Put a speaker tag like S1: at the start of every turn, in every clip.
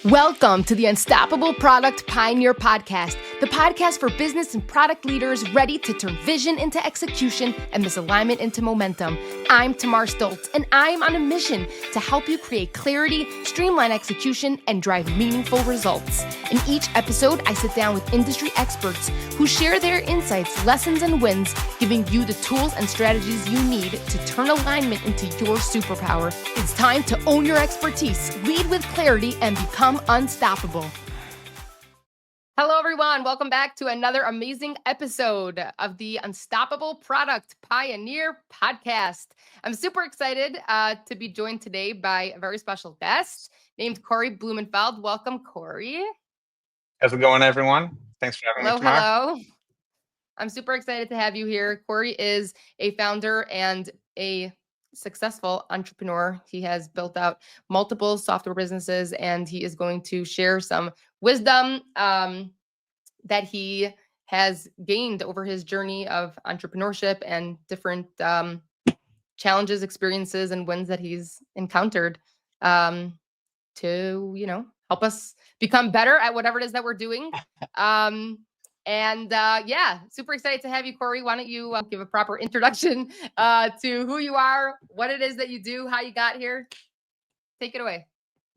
S1: Welcome to the Unstoppable Product Pioneer Podcast, the podcast for business and product leaders ready to turn vision into execution and misalignment into momentum. I'm Tamar Stolz, and I'm on a mission to help you create clarity, streamline execution, and drive meaningful results. In each episode, I sit down with industry experts who share their insights, lessons, and wins, giving you the tools and strategies you need to turn alignment into your superpower. It's time to own your expertise, lead with clarity, and become unstoppable. Hello, everyone. Welcome back to another amazing episode of the Unstoppable Product Pioneer Podcast. I'm super excited to be joined today by a very special guest named Cory Blumenfeld. Welcome, Cory.
S2: How's it going, everyone? Thanks for having me, Tamar.
S1: Hello. I'm super excited to have you here. Cory is a founder and a successful entrepreneur. He has built out multiple software businesses, and he is going to share some wisdom that he has gained over his journey of entrepreneurship and different challenges, experiences, and wins that he's encountered to, help us become better at whatever it is that we're doing. Super excited to have you, Cory. Why don't you give a proper introduction to who you are, what it is that you do, how you got here? Take it away.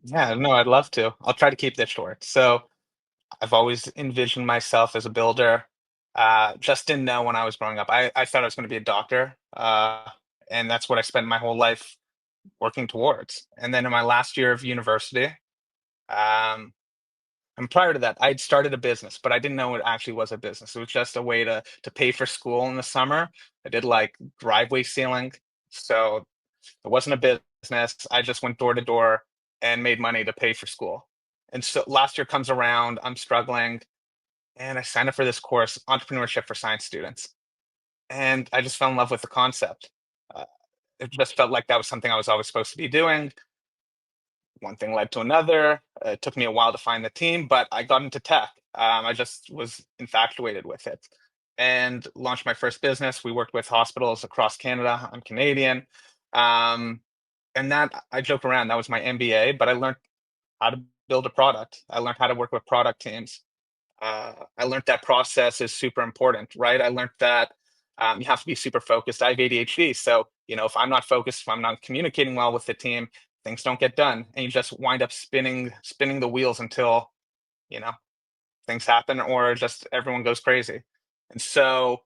S2: Yeah, no, I'd love to. I'll try to keep this short. So I've always envisioned myself as a builder. Just didn't know when I was growing up. I thought I was going to be a doctor, and that's what I spent my whole life working towards. And then in my last year of university, and prior to that, I'd started a business, but I didn't know it actually was a business. It was just a way to pay for school in the summer. I did like driveway sealing. So it wasn't a business. I just went door to door and made money to pay for school. And so last year comes around, I'm struggling, and I signed up for this course, Entrepreneurship for Science Students. And I just fell in love with the concept. It just felt like that was something I was always supposed to be doing. One thing led to another. It took me a while to find the team, but I got into tech. I just was infatuated with it and launched my first business. We worked with hospitals across Canada. I'm Canadian. And that, I joke around, that was my MBA, but I learned how to build a product. I learned how to work with product teams. I learned that process is super important, right? I learned that you have to be super focused. I have ADHD. So, if I'm not focused, if I'm not communicating well with the team, things don't get done, and you just wind up spinning the wheels until things happen or just everyone goes crazy. And so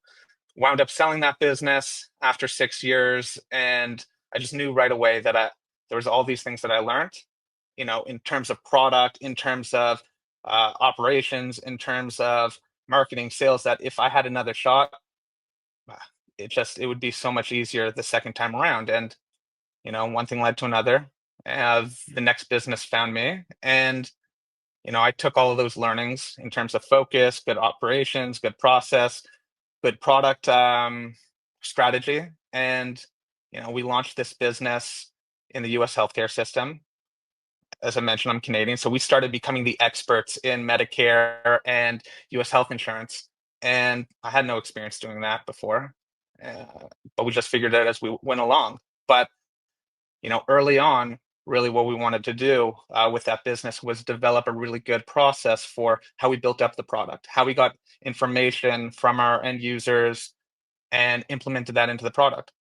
S2: wound up selling that business after 6 years, and I just knew right away that there was all these things that I learned, in terms of product, in terms of operations, in terms of marketing, sales, that if I had another shot, it would be so much easier the second time around. And one thing led to another. The next business found me, and I took all of those learnings in terms of focus, good operations, good process, good product strategy, and we launched this business in the U.S. healthcare system. As I mentioned, I'm Canadian, so we started becoming the experts in Medicare and U.S. health insurance, and I had no experience doing that before, but we just figured it out as we went along. But early on, really what we wanted to do with that business was develop a really good process for how we built up the product, how we got information from our end users and implemented that into the product.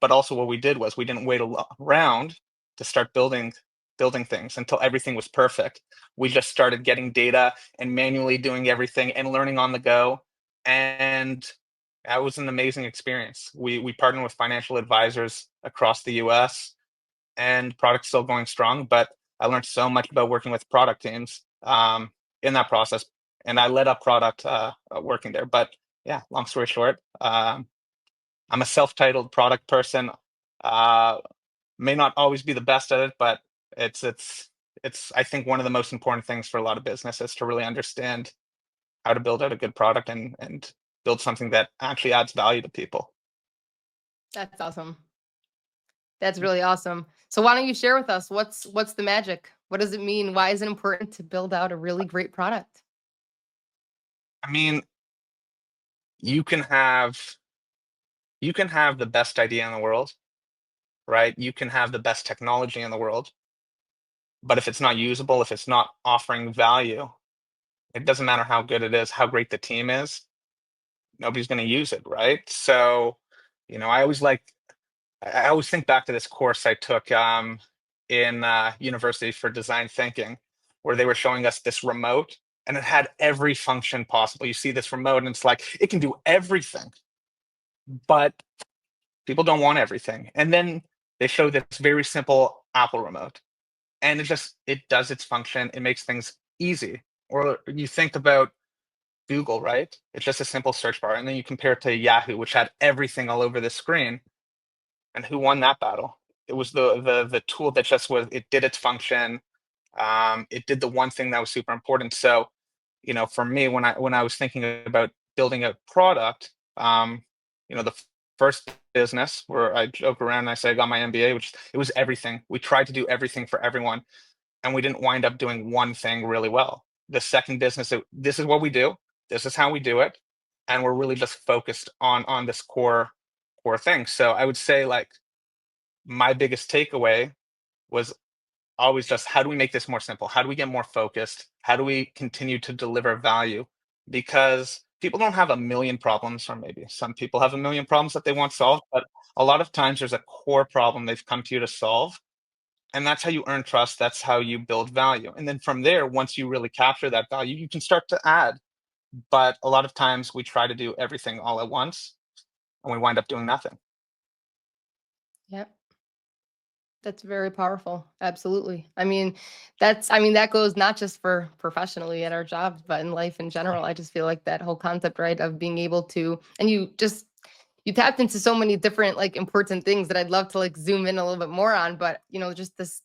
S2: But also what we did was we didn't wait around to start building things until everything was perfect. We just started getting data and manually doing everything and learning on the go. And that was an amazing experience. We partnered with financial advisors across the US, and product's still going strong, but I learned so much about working with product teams in that process, and I led up product working there. But yeah, long story short, I'm a self-titled product person. May not always be the best at it, but it's I think one of the most important things for a lot of businesses to really understand how to build out a good product and build something that actually adds value to people.
S1: That's awesome. That's really awesome. So why don't you share with us what's the magic? What does it mean? Why is it important to build out a really great product?
S2: I mean, you can have the best idea in the world, right? You can have the best technology in the world. But if it's not usable, if it's not offering value, it doesn't matter how good it is, how great the team is, nobody's going to use it, right? So, I always I always think back to this course I took in university for design thinking, where they were showing us this remote and it had every function possible. You see this remote and it's like, it can do everything, but people don't want everything. And then they show this very simple Apple remote and it does its function. It makes things easy. Or you think about Google, right? It's just a simple search bar. And then you compare it to Yahoo, which had everything all over the screen. And who won that battle? It was the tool that just it did its function. It did the one thing that was super important. So, for me, when I was thinking about building a product, the first business where I joke around and I say I got my MBA, which it was everything. We tried to do everything for everyone, and we didn't wind up doing one thing really well. The second business, this is what we do. This is how we do it, and we're really just focused on this core thing. So I would say like my biggest takeaway was always just how do we make this more simple? How do we get more focused? How do we continue to deliver value? Because people don't have a million problems, or maybe some people have a million problems that they want solved, but a lot of times there's a core problem they've come to you to solve. And that's how you earn trust. That's how you build value. And then from there, once you really capture that value, you can start to add. But a lot of times we try to do everything all at once and we wind up doing nothing.
S1: Yep. That's very powerful. Absolutely. I mean, that goes not just for professionally at our jobs, but in life in general. I just feel like that whole concept, right, of being able to, and you tapped into so many different like important things that I'd love to like zoom in a little bit more on, but just this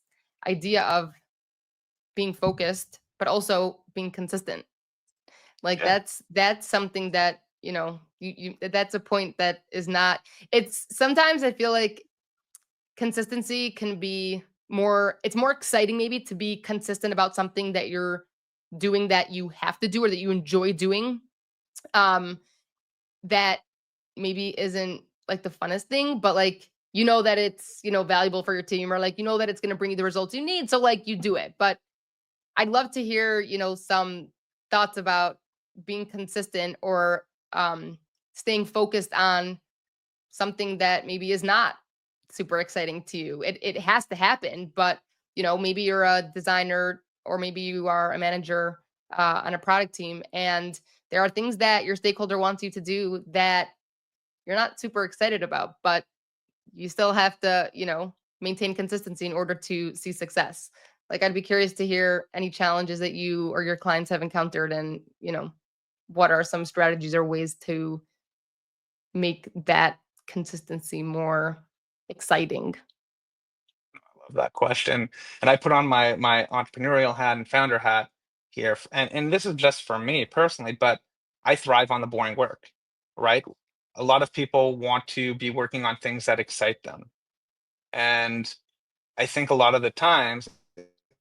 S1: idea of being focused, but also being consistent. Like
S2: Yeah.
S1: that's something that, that's a point that is not, it's sometimes I feel like consistency can be it's more exciting maybe to be consistent about something that you're doing that you have to do or that you enjoy doing. That maybe isn't like the funnest thing, but like that it's valuable for your team, or like that it's going to bring you the results you need, so like you do it. But I'd love to hear some thoughts about being consistent, or staying focused on something that maybe is not super exciting to you. It has to happen, but maybe you're a designer, or maybe you are a manager on a product team, and there are things that your stakeholder wants you to do that you're not super excited about, but you still have to, maintain consistency in order to see success. Like, I'd be curious to hear any challenges that you or your clients have encountered, and, what are some strategies or ways to make that consistency more exciting.
S2: Love that question. And I put on my entrepreneurial hat and founder hat here. And this is just for me personally, but I thrive on the boring work, right? A lot of people want to be working on things that excite them. And I think a lot of the times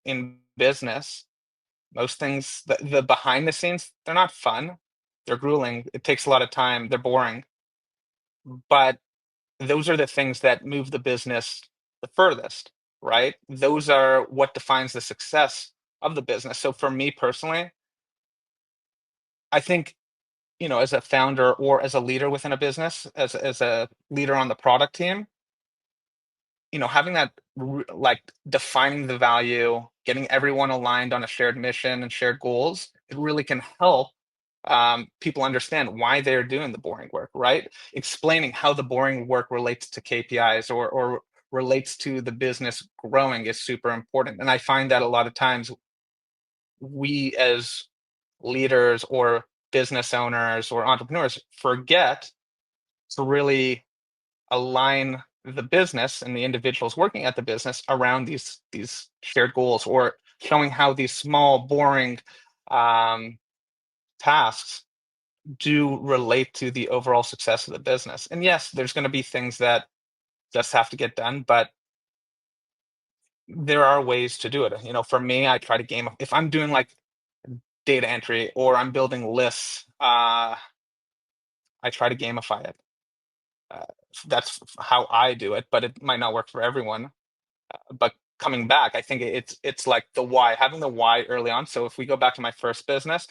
S2: in business, most things, the behind the scenes, they're not fun. They're grueling. It takes a lot of time. They're boring. But those are the things that move the business the furthest, right? Those are what defines the success of the business. So for me personally, I think, as a founder or as a leader within a business, as a leader on the product team, having that like defining the value, getting everyone aligned on a shared mission and shared goals, it really can help people understand why they're doing the boring work, right? Explaining how the boring work relates to KPIs, or relates to the business growing, is super important. And I find that a lot of times we as leaders or business owners or entrepreneurs forget to really align the business and the individuals working at the business around these shared goals, or showing how these small boring um, tasks do relate to the overall success of the business. And yes, there's going to be things that just have to get done, but there are ways to do it. For me, I try to game if I'm doing like data entry or I'm building lists, I try to gamify it. Uh, that's how I do it, but it might not work for everyone. But coming back, I think it's like the why, having the why early on. So if we go back to my first business,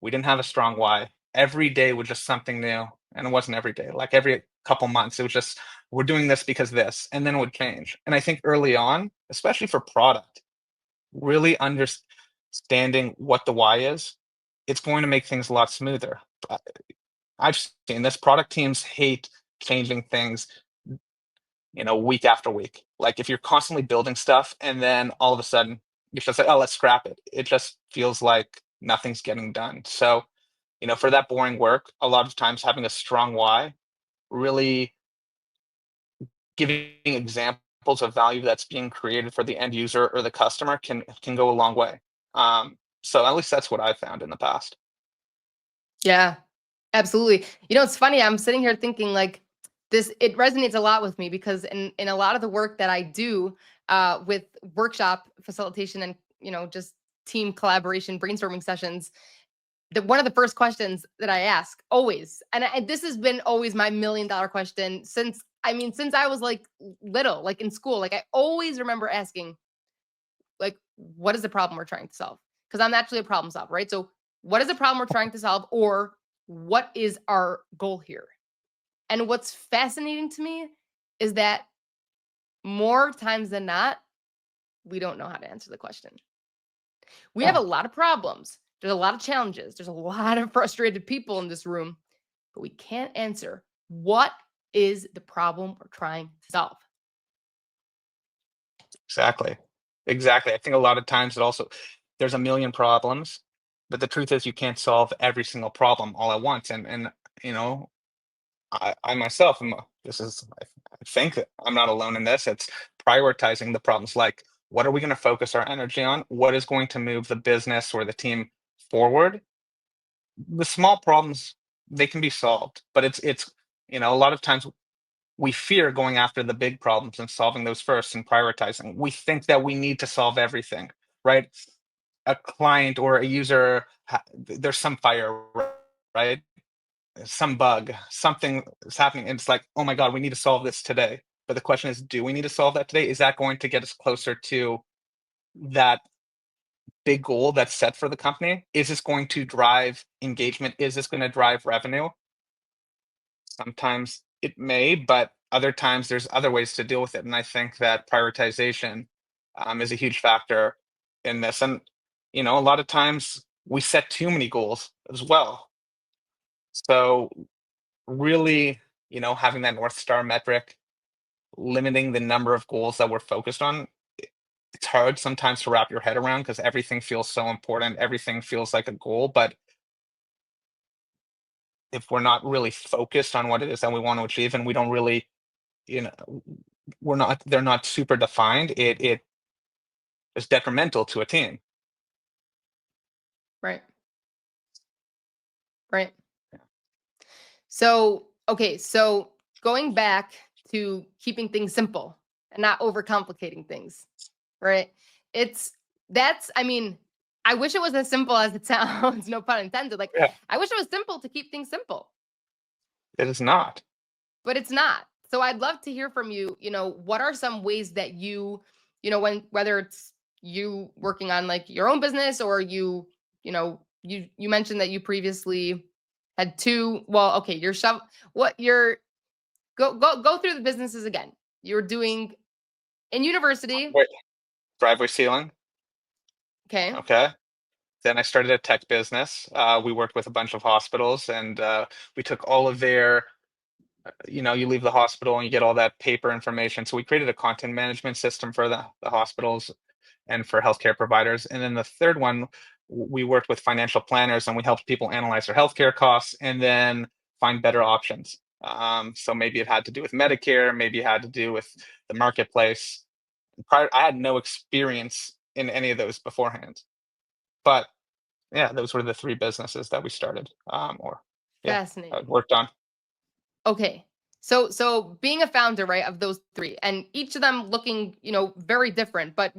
S2: we didn't have a strong why. Every day was just something new. And it wasn't every day, like every couple months, it was just, we're doing this because this, and then it would change. And I think early on, especially for product, really understanding what the why is, it's going to make things a lot smoother. I've seen this, product teams hate changing things, week after week. Like if you're constantly building stuff and then all of a sudden you're just like, oh, let's scrap it. It just feels like nothing's getting done. So, for that boring work, a lot of times having a strong why, really giving examples of value that's being created for the end user or the customer can go a long way. So at least that's what I found in the past.
S1: Yeah, absolutely. It's funny. I'm sitting here thinking like this, it resonates a lot with me because in a lot of the work that I do with workshop facilitation and, just team collaboration, brainstorming sessions, one of the first questions that I ask always, and this has been always my $1 million question since I was like little, like in school, like I always remember asking, like, what is the problem we're trying to solve? Because I'm actually a problem solver, right? So what is the problem we're trying to solve, or what is our goal here? And what's fascinating to me is that more times than not, we don't know how to answer the question. We have a lot of problems. There's a lot of challenges. There's a lot of frustrated people in this room, but we can't answer what is the problem we're trying to solve.
S2: Exactly. I think a lot of times there's a million problems, but the truth is you can't solve every single problem all at once. And I myself I think that I'm not alone in this. It's prioritizing the problems. Like, what are we going to focus our energy on? What is going to move the business or the team forward? The small problems, they can be solved, but it's a lot of times we fear going after the big problems and solving those first and prioritizing. We think that we need to solve everything, right? A client or a user, there's some fire, right? Some bug, something is happening, and it's like, oh my God, we need to solve this today. But the question is, do we need to solve that today? Is that going to get us closer to that big goal that's set for the company? Is this going to drive engagement? Is this going to drive revenue? Sometimes it may, but other times there's other ways to deal with it. And I think that prioritization is a huge factor in this. And, a lot of times we set too many goals as well. So really, having that North Star metric, limiting the number of goals that we're focused on, it's hard sometimes to wrap your head around because everything feels so important. Everything feels like a goal. But if we're not really focused on what it is that we want to achieve and we don't really, they're not super defined, it is detrimental to a team.
S1: Right. Right. So, okay. So going back to keeping things simple and not overcomplicating things, right? I wish it was as simple as it sounds, no pun intended. Like,
S2: Yeah.
S1: I wish it was simple to keep things simple,
S2: It is not.
S1: but it's not. So I'd love to hear from you, what are some ways that you, whether it's you working on like your own business or you mentioned that you previously had two, well, okay, go through the businesses again. You're doing in university.
S2: Wait, driveway ceiling.
S1: Okay.
S2: Okay. Then I started a tech business. We worked with a bunch of hospitals, and we took all of their, you leave the hospital and you get all that paper information. So we created a content management system for the hospitals and for healthcare providers. And then the third one, we worked with financial planners and we helped people analyze their healthcare costs and then find better options. So maybe it had to do with Medicare, maybe it had to do with the marketplace. I had no experience in any of those beforehand. But yeah, those were the three businesses that we started,
S1: Fascinating.
S2: worked on.
S1: Okay. So being a founder, right, of those three, and each of them looking, very different, but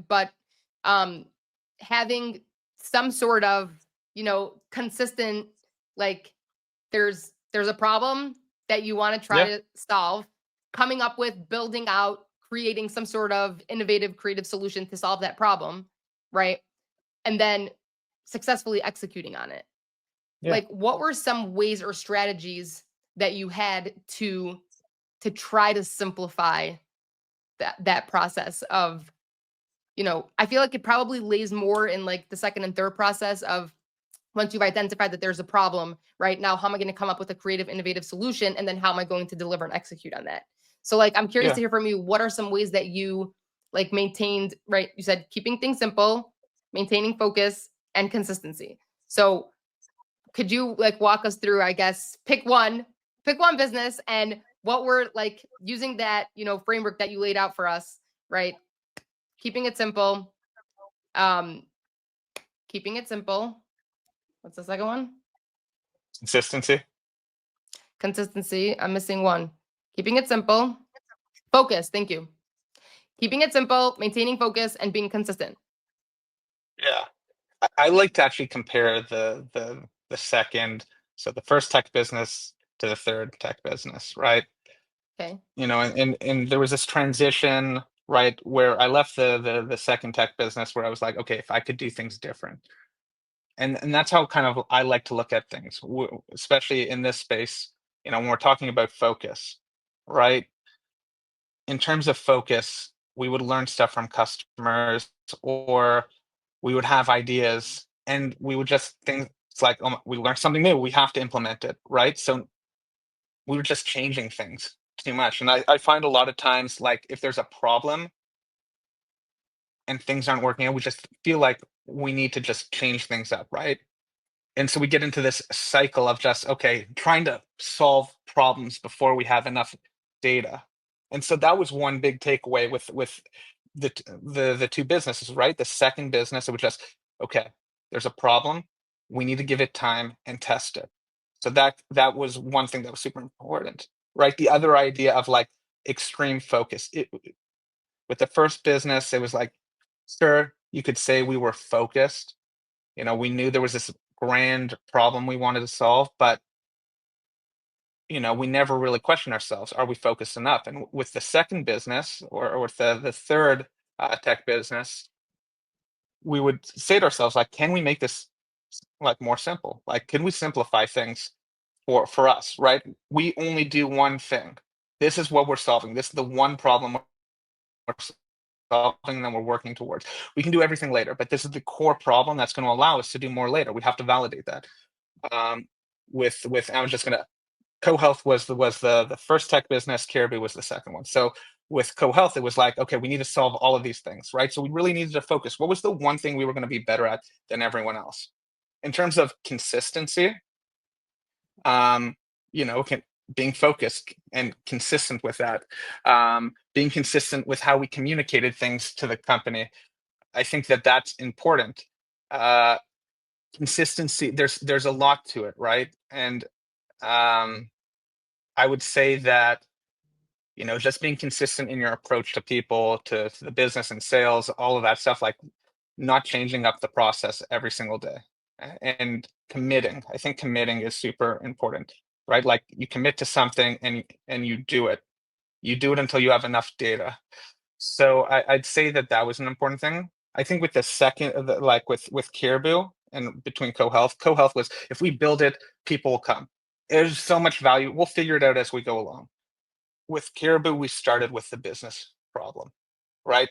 S1: having some sort of, consistent, like there's a problem that you want to try to solve, coming up with, building out, creating some sort of innovative, creative solution to solve that problem, right? And then successfully executing on it.
S2: Yeah.
S1: Like, what were some ways or strategies that you had to try to simplify that process of, I feel like it probably lays more in like the second and third process of, once you've identified that there's a problem, right? Now, how am I going to come up with a creative, innovative solution? And then how am I going to deliver and execute on that? So like, I'm curious
S2: Yeah.
S1: to hear from you. What are some ways that you like maintained, right? You said keeping things simple, maintaining focus and consistency. So could you like walk us through, I guess, pick one business and what we're like using that, framework that you laid out for us, right? Keeping it simple. Keeping it simple. What's the second one?
S2: Consistency.
S1: Consistency. I'm missing one. Keeping it simple. Focus. Thank you. Keeping it simple, maintaining focus, and being consistent.
S2: Yeah. I like to actually compare the second, so the first tech business to the third tech business, right?
S1: Okay.
S2: And there was this transition, right, where I left the second tech business where I was like, okay, if I could do things different. And that's how kind of I like to look at things, especially in this space, when we're talking about focus, right? In terms of focus, we would learn stuff from customers, or we would have ideas, and we would just think it's like, oh, we learned something new, we have to implement it, right? So we were just changing things too much. And I find a lot of times, like, if there's a problem and things aren't working out, we just feel like we need to just change things up, right? And so we get into this cycle of just, okay, trying to solve problems before we have enough data. And so that was one big takeaway with the two businesses, right? The second business, it was just, okay, there's a problem, we need to give it time and test it. So that was one thing that was super important, right? The other idea of like extreme focus. With the first business, it was like, sure, you could say we were focused. We knew there was this grand problem we wanted to solve, but we never really questioned ourselves, are we focused enough? And with the second business, or with the third tech business, we would say to ourselves, like, can we make this like more simple? Like, can we simplify things for us, right? We only do one thing. This is what we're solving. This is the one problem we're solving that we're working towards. We can do everything later, but this is the core problem that's going to allow us to do more later. We have to validate that. With I was just going to CoHealth was the first tech business. Caribou was the second one. So with CoHealth, it was like, okay, we need to solve all of these things, right? So we really needed to focus. What was the one thing we were going to be better at than everyone else? In terms of consistency, being focused and consistent with that, being consistent with how we communicated things to the company. I think that's important. Consistency, there's a lot to it, right? And I would say that, just being consistent in your approach to people, to the business and sales, all of that stuff, like not changing up the process every single day, and committing. I think committing is super important, right? Like, you commit to something and you do it. You do it until you have enough data. So I'd say that was an important thing. I think with the second, like with Caribou and between CoHealth was, if we build it, people will come. There's so much value. We'll figure it out as we go along. With Caribou, we started with the business problem, right?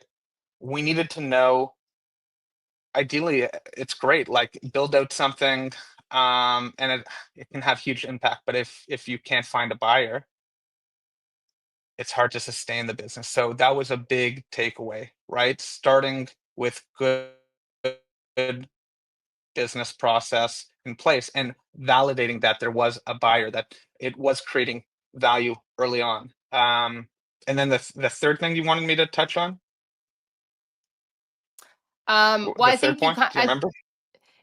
S2: We needed to know, ideally, it's great, like, build out something, and it can have huge impact. But if you can't find a buyer, it's hard to sustain the business. So that was a big takeaway, right? Starting with good business process in place and validating that there was a buyer, that it was creating value early on. And then the third thing you wanted me to touch on,
S1: Well,
S2: the
S1: I
S2: third
S1: think you
S2: point,
S1: kind.
S2: do you remember?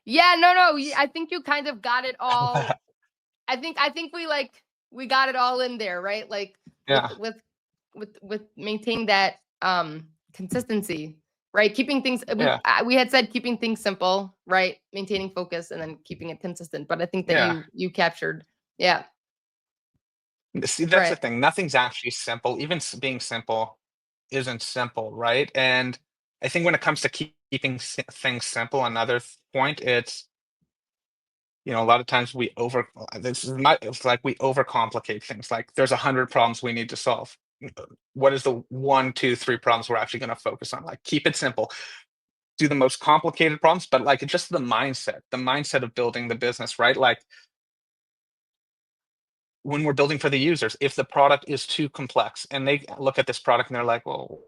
S1: Yeah, no. I think you kind of got it all. I think we got it all in there, right? Like,
S2: Yeah.
S1: with maintaining that consistency, right? Keeping things,
S2: Yeah.
S1: we had said keeping things simple, right? Maintaining focus and then keeping it consistent. But I think that
S2: Yeah.
S1: you captured, yeah,
S2: See, that's the
S1: right.
S2: thing. Nothing's actually simple. Even being simple isn't simple, right? And I think when it comes to keeping things simple, another point, it's, a lot of times it's like we overcomplicate things. Like there's 100 problems we need to solve. What is the one, two, three problems we're actually going to focus on? Like keep it simple. Do the most complicated problems, but like it's just the mindset of building the business, right? Like when we're building for the users, if the product is too complex and they look at this product and they're like, well,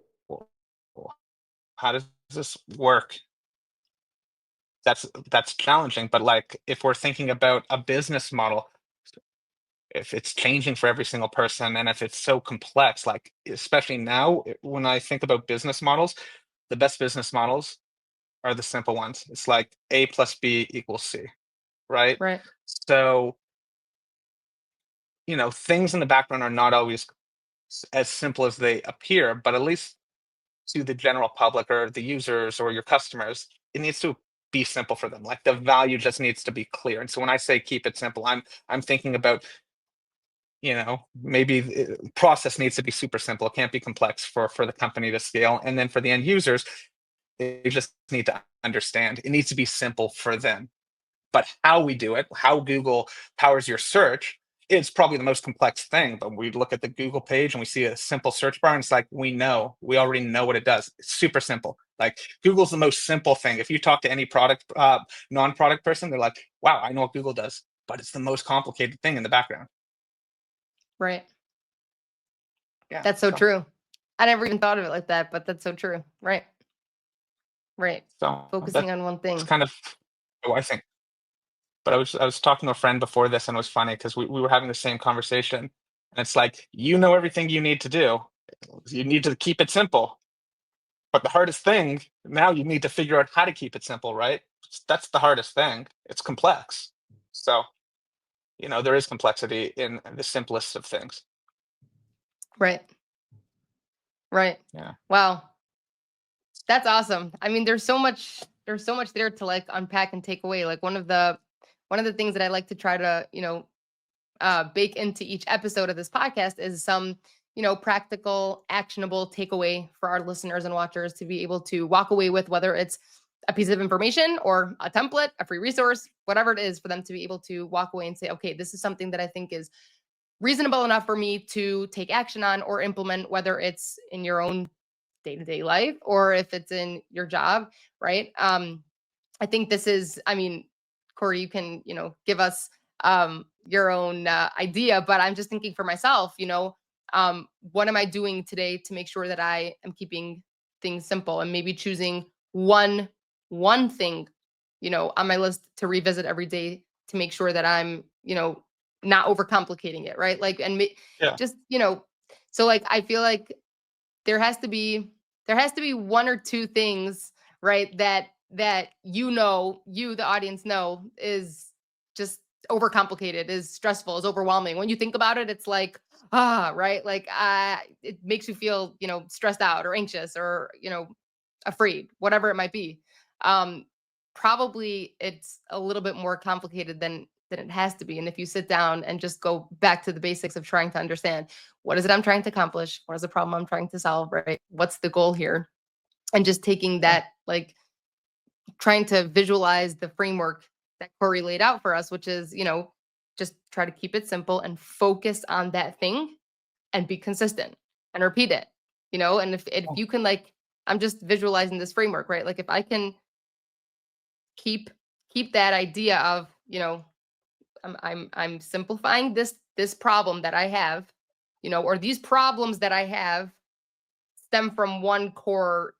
S2: how does this work? That's challenging. But like if we're thinking about a business model, if it's changing for every single person and if it's so complex, like especially now when I think about business models, the best business models are the simple ones. It's like A plus B equals C, right?
S1: Right.
S2: So, things in the background are not always as simple as they appear, but at least to the general public or the users or your customers, it needs to be simple for them. Like the value just needs to be clear. And so when I say keep it simple, I'm thinking about, maybe the process needs to be super simple. It can't be complex for the company to scale. And then for the end users, they just need to understand. It needs to be simple for them. But how we do it, how Google powers your search, is probably the most complex thing. But we look at the Google page and we see a simple search bar, and it's like we already know what it does. It's super simple. Like Google's the most simple thing. If you talk to any non-product person, they're like, "Wow, I know what Google does," but it's the most complicated thing in the background.
S1: Right.
S2: Yeah,
S1: That's so true. I never even thought of it like that, but that's so true. Right. Right.
S2: So
S1: Focusing on one thing.
S2: It's kind of what I think. But I was talking to a friend before this, and it was funny because we were having the same conversation. And it's like, everything you need to do. You need to keep it simple. But the hardest thing, now you need to figure out how to keep it simple, right? That's the hardest thing. It's complex. So, there is complexity in the simplest of things.
S1: Right. Right.
S2: Yeah.
S1: Wow. That's awesome. I mean, there's so much there to like unpack and take away. Like one of the things that I like to try to, bake into each episode of this podcast is some, practical, actionable takeaway for our listeners and watchers to be able to walk away with, whether it's a piece of information or a template, a free resource, whatever it is, for them to be able to walk away and say, okay, this is something that I think is reasonable enough for me to take action on or implement, whether it's in your own day-to-day life or if it's in your job, right? I think this is, I mean, Cory, you can, give us your own idea, but I'm just thinking for myself, what am I doing today to make sure that I am keeping things simple and maybe choosing one thing, on my list to revisit every day to make sure that I'm, not overcomplicating it, right? Like, and
S2: Yeah.
S1: just, so like, I feel like there has to be one or two things, right, that you, the audience, know is just overcomplicated, is stressful, is overwhelming. When you think about it, it's like, right, like it makes you feel, stressed out or anxious or, afraid, whatever it might be. Probably it's a little bit more complicated than it has to be. And if you sit down and just go back to the basics of trying to understand, what is it I'm trying to accomplish? What is the problem I'm trying to solve, right? What's the goal here? And just taking that, like trying to visualize the framework that Cory laid out for us, which is, just try to keep it simple and focus on that thing and be consistent and repeat it, and if you can, like, I'm just visualizing this framework, right? Like if I can keep that idea of, I'm simplifying this problem that I have, or these problems that I have stem from one core,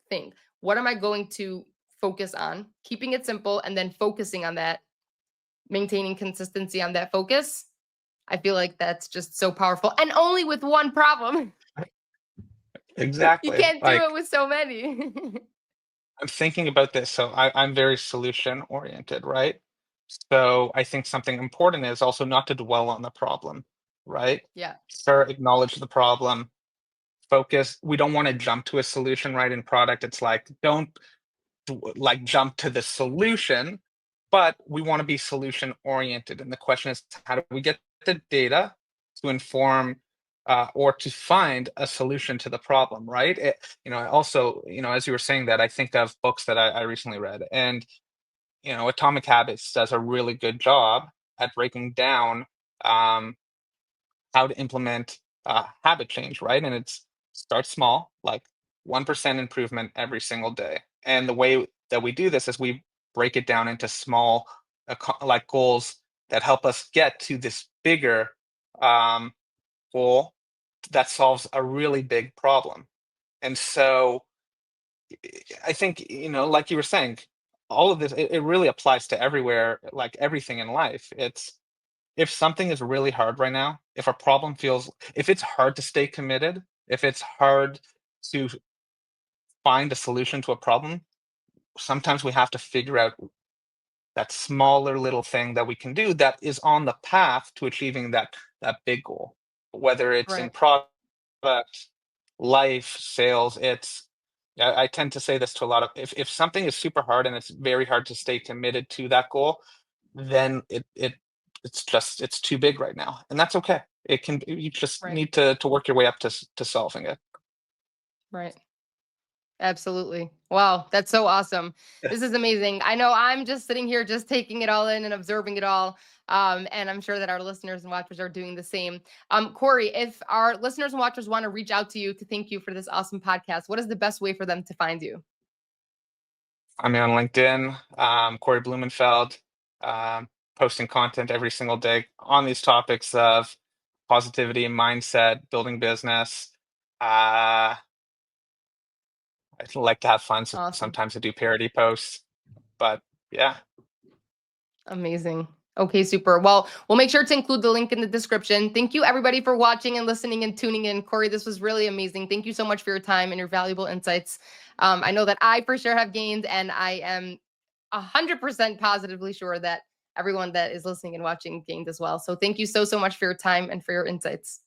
S1: thing. What am I going to focus on? Keeping it simple and then focusing on that, maintaining consistency on that focus. I feel like that's just so powerful. And only with one problem.
S2: Exactly.
S1: You can't do it with so many.
S2: I'm thinking about this. So I'm very solution oriented, right? So I think something important is also not to dwell on the problem, right?
S1: Yeah.
S2: Start, acknowledge the problem, focus. We don't want to jump to a solution, right? In product, it's like, don't like jump to the solution, but we want to be solution oriented. And the question is, how do we get the data to inform or to find a solution to the problem, right? Also, as you were saying that, I think of books that I recently read, and Atomic Habits does a really good job at breaking down um, how to implement habit change, right? And it's start small, like 1% improvement every single day. And the way that we do this is we break it down into small, like goals that help us get to this bigger um, goal that solves a really big problem. And so I think, like you were saying, all of this, it really applies to everywhere, like everything in life. It's if something is really hard right now, if it's hard to stay committed, if it's hard to find a solution to a problem, sometimes we have to figure out that smaller little thing that we can do that is on the path to achieving that big goal, whether it's in
S1: Right.
S2: product, life, sales. I tend to say this to a lot of, if something is super hard and it's very hard to stay committed to that goal, then it's too big right now, and that's okay. You just
S1: Right.
S2: need to work your way up to solving it.
S1: Right. Absolutely. Wow, that's so awesome. This is amazing. I know I'm just sitting here just taking it all in and observing it all. And I'm sure that our listeners and watchers are doing the same. Cory, if our listeners and watchers want to reach out to you to thank you for this awesome podcast, what is the best way for them to find you?
S2: I'm on LinkedIn, Cory Blumenfeld, um, posting content every single day on these topics of positivity, mindset, building business. Uh, I like to have fun, so
S1: Awesome.
S2: sometimes I do parody posts, but yeah.
S1: Amazing. Okay, super. Well, we'll make sure to include the link in the description. Thank you, everybody, for watching and listening and tuning in. Cory, this was really amazing. Thank you so much for your time and your valuable insights. I know that I for sure have gained, and I am 100% positively sure that everyone that is listening and watching gained as well. So thank you so, so much for your time and for your insights.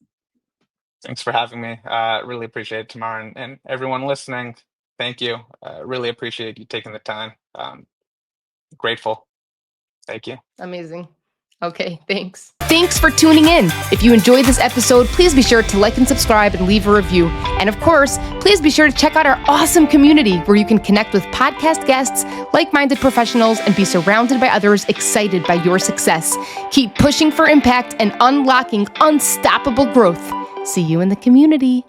S2: Thanks for having me. Really appreciate it, Tamar, and everyone listening. Thank you. Really appreciate you taking the time. Grateful. Thank you.
S1: Amazing. Okay, thanks. Thanks for tuning in. If you enjoyed this episode, please be sure to like and subscribe and leave a review. And of course, please be sure to check out our awesome community where you can connect with podcast guests, like-minded professionals, and be surrounded by others excited by your success. Keep pushing for impact and unlocking unstoppable growth. See you in the community.